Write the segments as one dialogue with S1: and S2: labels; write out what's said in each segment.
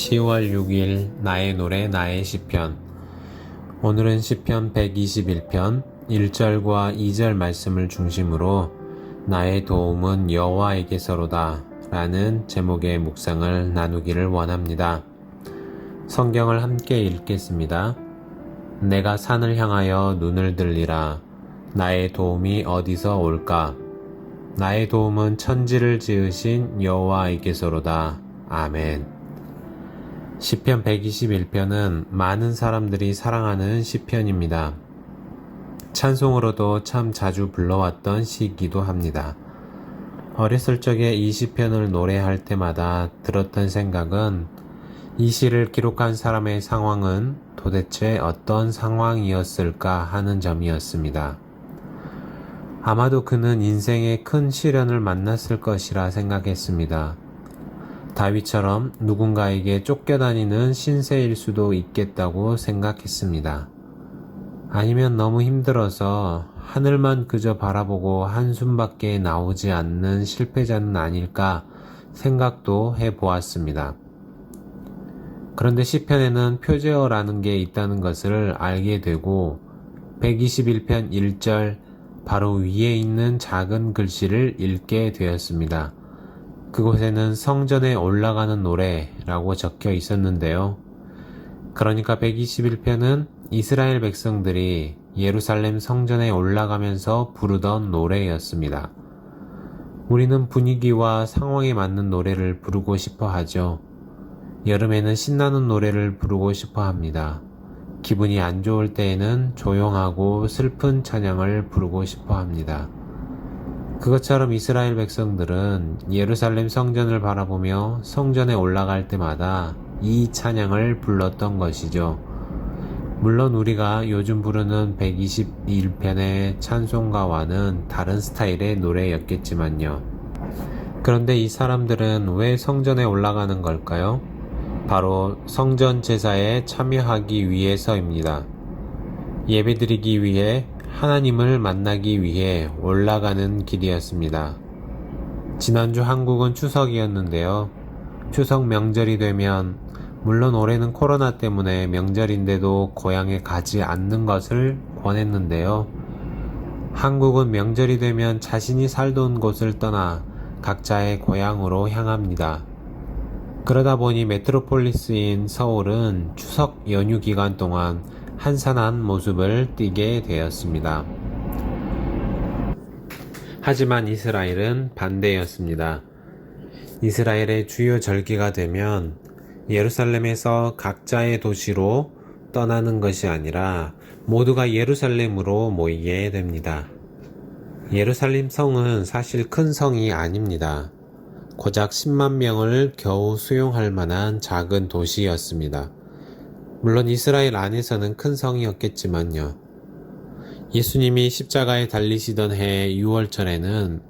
S1: 10월 6일 나의 노래 나의 시편. 오늘은 시편 121편 1절과 2절 말씀을 중심으로 나의 도움은 여호와에게서로다 라는 제목의 묵상을 나누기를 원합니다. 성경을 함께 읽겠습니다. 내가 산을 향하여 눈을 들리라. 나의 도움이 어디서 올까? 나의 도움은 천지를 지으신 여호와에게서로다. 아멘. 시편 121편은 많은 사람들이 사랑하는 시편입니다. 찬송으로도 참 자주 불러왔던 시이기도 합니다. 어렸을 적에 이 시편을 노래할 때마다 들었던 생각은 이 시를 기록한 사람의 상황은 도대체 어떤 상황이었을까 하는 점이었습니다. 아마도 그는 인생의 큰 시련을 만났을 것이라 생각했습니다. 다윗처럼 누군가에게 쫓겨다니는 신세일 수도 있겠다고 생각했습니다. 아니면 너무 힘들어서 하늘만 그저 바라보고 한숨밖에 나오지 않는 실패자는 아닐까 생각도 해보았습니다. 그런데 시편에는 표제어라는 게 있다는 것을 알게 되고 121편 1절 바로 위에 있는 작은 글씨를 읽게 되었습니다. 그곳에는 성전에 올라가는 노래라고 적혀 있었는데요. 그러니까 121편은 이스라엘 백성들이 예루살렘 성전에 올라가면서 부르던 노래였습니다. 우리는 분위기와 상황에 맞는 노래를 부르고 싶어 하죠. 여름에는 신나는 노래를 부르고 싶어 합니다. 기분이 안 좋을 때에는 조용하고 슬픈 찬양을 부르고 싶어 합니다. 그것처럼 이스라엘 백성들은 예루살렘 성전을 바라보며 성전에 올라갈 때마다 이 찬양을 불렀던 것이죠. 물론 우리가 요즘 부르는 121편의 찬송가와는 다른 스타일의 노래였겠지만요. 그런데 이 사람들은 왜 성전에 올라가는 걸까요? 바로 성전 제사에 참여하기 위해서입니다. 예배드리기 위해 하나님을 만나기 위해 올라가는 길이었습니다. 지난주 한국은 추석이었는데요. 추석 명절이 되면 물론 올해는 코로나 때문에 명절인데도 고향에 가지 않는 것을 권했는데요. 한국은 명절이 되면 자신이 살던 곳을 떠나 각자의 고향으로 향합니다. 그러다 보니 메트로폴리스인 서울은 추석 연휴 기간 동안 한산한 모습을 띠게 되었습니다. 하지만 이스라엘은 반대였습니다. 이스라엘의 주요 절기가 되면 예루살렘에서 각자의 도시로 떠나는 것이 아니라 모두가 예루살렘으로 모이게 됩니다. 예루살렘 성은 사실 큰 성이 아닙니다. 고작 10만 명을 겨우 수용할 만한 작은 도시였습니다. 물론 이스라엘 안에서는 큰 성이었겠지만요. 예수님이 십자가에 달리시던 해 6월절에는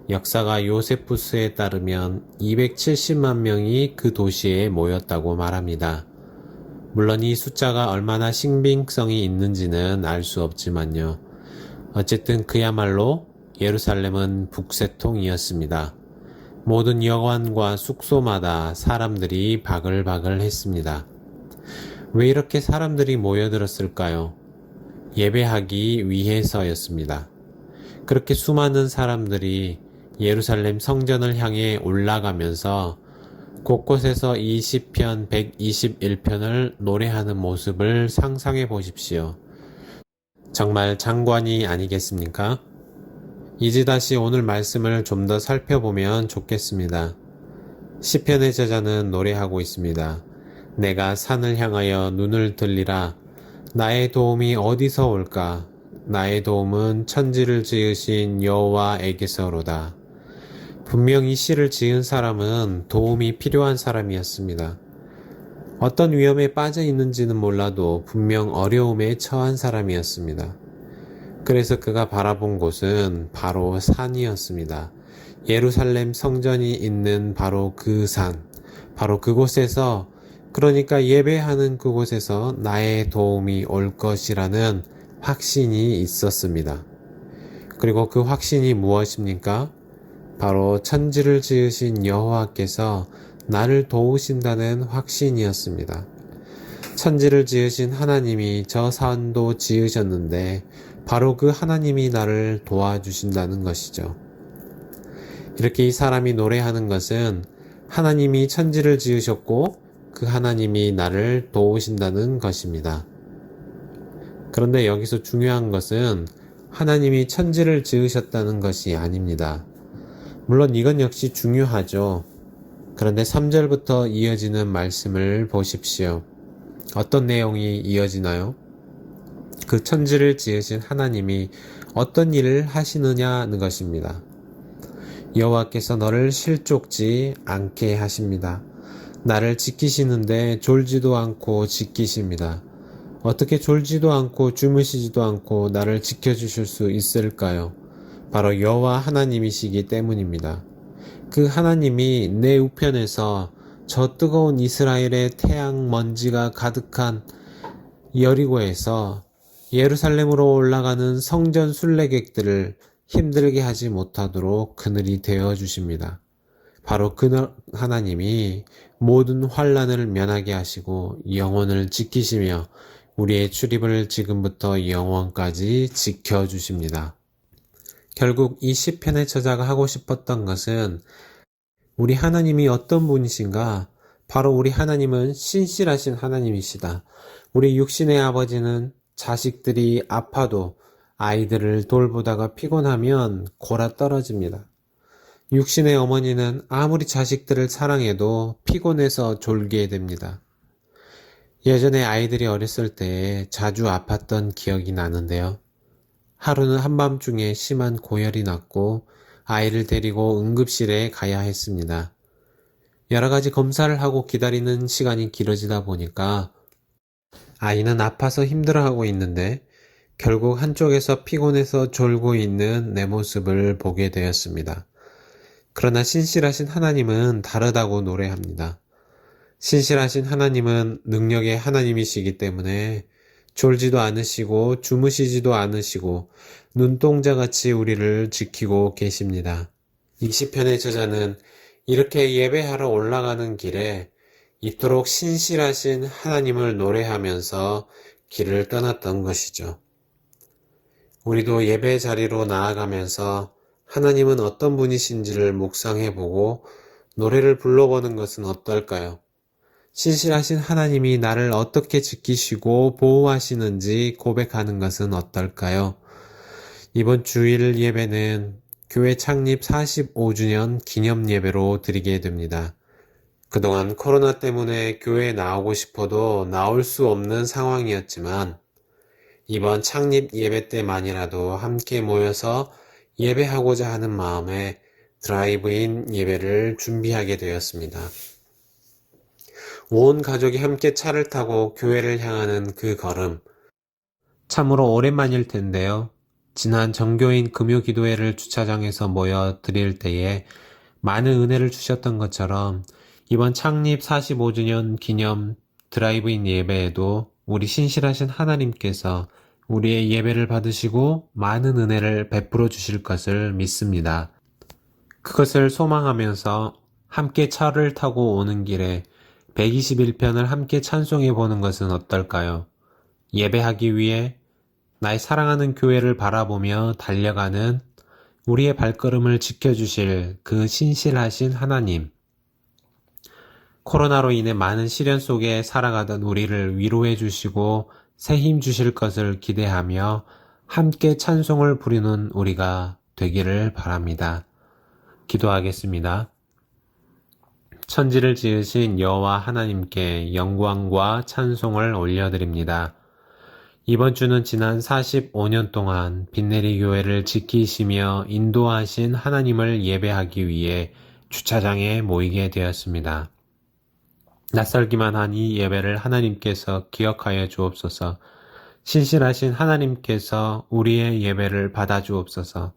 S1: 역사가 요세푸스에 따르면 270만 명이 그 도시에 모였다고 말합니다. 물론 이 숫자가 얼마나 신빙성이 있는지는 알 수 없지만요. 어쨌든 그야말로 예루살렘은 북새통이었습니다. 모든 여관과 숙소마다 사람들이 바글바글 했습니다. 왜 이렇게 사람들이 모여들었을까요? 예배하기 위해서였습니다. 그렇게 수많은 사람들이 예루살렘 성전을 향해 올라가면서 곳곳에서 이 시편 121편을 노래하는 모습을 상상해 보십시오. 정말 장관이 아니겠습니까? 이제 다시 오늘 말씀을 좀 더 살펴보면 좋겠습니다. 시편의 저자는 노래하고 있습니다. 내가 산을 향하여 눈을 들리라. 나의 도움이 어디서 올까? 나의 도움은 천지를 지으신 여호와에게서로다. 분명 이 시를 지은 사람은 도움이 필요한 사람이었습니다. 어떤 위험에 빠져 있는지는 몰라도 분명 어려움에 처한 사람이었습니다. 그래서 그가 바라본 곳은 바로 산이었습니다. 예루살렘 성전이 있는 바로 그 산, 바로 그곳에서, 그러니까 예배하는 그곳에서 나의 도움이 올 것이라는 확신이 있었습니다. 그리고 그 확신이 무엇입니까? 바로 천지를 지으신 여호와께서 나를 도우신다는 확신이었습니다. 천지를 지으신 하나님이 저 산도 지으셨는데 바로 그 하나님이 나를 도와주신다는 것이죠. 이렇게 이 사람이 노래하는 것은 하나님이 천지를 지으셨고 그 하나님이 나를 도우신다는 것입니다. 그런데 여기서 중요한 것은 하나님이 천지를 지으셨다는 것이 아닙니다. 물론 이건 역시 중요하죠. 그런데 3절부터 이어지는 말씀을 보십시오. 어떤 내용이 이어지나요? 그 천지를 지으신 하나님이 어떤 일을 하시느냐는 것입니다. 여호와께서 너를 실족지 않게 하십니다. 나를 지키시는데 졸지도 않고 지키십니다. 어떻게 졸지도 않고 주무시지도 않고 나를 지켜주실 수 있을까요? 바로 여호와 하나님이시기 때문입니다. 그 하나님이 내 우편에서 저 뜨거운 이스라엘의 태양 먼지가 가득한 여리고에서 예루살렘으로 올라가는 성전 순례객들을 힘들게 하지 못하도록 그늘이 되어 주십니다. 바로 그 하나님이 모든 환난을 면하게 하시고 영혼을 지키시며 우리의 출입을 지금부터 영원까지 지켜주십니다. 결국 이 시편의 저자가 하고 싶었던 것은 우리 하나님이 어떤 분이신가? 바로 우리 하나님은 신실하신 하나님이시다. 우리 육신의 아버지는 자식들이 아파도 아이들을 돌보다가 피곤하면 골아 떨어집니다. 육신의 어머니는 아무리 자식들을 사랑해도 피곤해서 졸게 됩니다. 예전에 아이들이 어렸을 때 자주 아팠던 기억이 나는데요. 하루는 한밤중에 심한 고열이 났고 아이를 데리고 응급실에 가야 했습니다. 여러 가지 검사를 하고 기다리는 시간이 길어지다 보니까 아이는 아파서 힘들어하고 있는데 결국 한쪽에서 피곤해서 졸고 있는 내 모습을 보게 되었습니다. 그러나 신실하신 하나님은 다르다고 노래합니다. 신실하신 하나님은 능력의 하나님이시기 때문에 졸지도 않으시고 주무시지도 않으시고 눈동자같이 우리를 지키고 계십니다. 이 시편의 저자는 이렇게 예배하러 올라가는 길에 이토록 신실하신 하나님을 노래하면서 길을 떠났던 것이죠. 우리도 예배 자리로 나아가면서 하나님은 어떤 분이신지를 묵상해보고 노래를 불러보는 것은 어떨까요? 신실하신 하나님이 나를 어떻게 지키시고 보호하시는지 고백하는 것은 어떨까요? 이번 주일 예배는 교회 창립 45주년 기념 예배로 드리게 됩니다. 그동안 코로나 때문에 교회에 나오고 싶어도 나올 수 없는 상황이었지만 이번 창립 예배 때만이라도 함께 모여서 예배하고자 하는 마음에 드라이브인 예배를 준비하게 되었습니다. 온 가족이 함께 차를 타고 교회를 향하는 그 걸음, 참으로 오랜만일 텐데요. 지난 정교인 금요기도회를 주차장에서 모여 드릴 때에 많은 은혜를 주셨던 것처럼 이번 창립 45주년 기념 드라이브인 예배에도 우리 신실하신 하나님께서 우리의 예배를 받으시고 많은 은혜를 베풀어 주실 것을 믿습니다. 그것을 소망하면서 함께 차를 타고 오는 길에 121편을 함께 찬송해 보는 것은 어떨까요? 예배하기 위해 나의 사랑하는 교회를 바라보며 달려가는 우리의 발걸음을 지켜주실 그 신실하신 하나님. 코로나로 인해 많은 시련 속에 살아가던 우리를 위로해 주시고 새 힘 주실 것을 기대하며 함께 찬송을 부르는 우리가 되기를 바랍니다. 기도하겠습니다. 천지를 지으신 여호와 하나님께 영광과 찬송을 올려드립니다. 이번 주는 지난 45년 동안 빛내리 교회를 지키시며 인도하신 하나님을 예배하기 위해 주차장에 모이게 되었습니다. 낯설기만 한 이 예배를 하나님께서 기억하여 주옵소서. 신실하신 하나님께서 우리의 예배를 받아 주옵소서.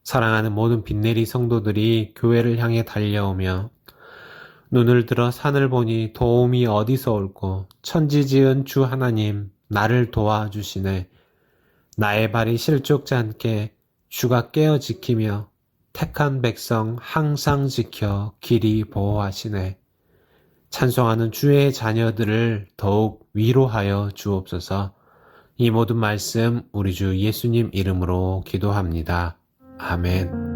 S1: 사랑하는 모든 빛내리 성도들이 교회를 향해 달려오며 눈을 들어 산을 보니 도움이 어디서 올꼬 천지 지은 주 하나님 나를 도와주시네. 나의 발이 실족지 않게 주가 깨어 지키며 택한 백성 항상 지켜 길이 보호하시네. 찬송하는 주의 자녀들을 더욱 위로하여 주옵소서. 이 모든 말씀 우리 주 예수님 이름으로 기도합니다. 아멘.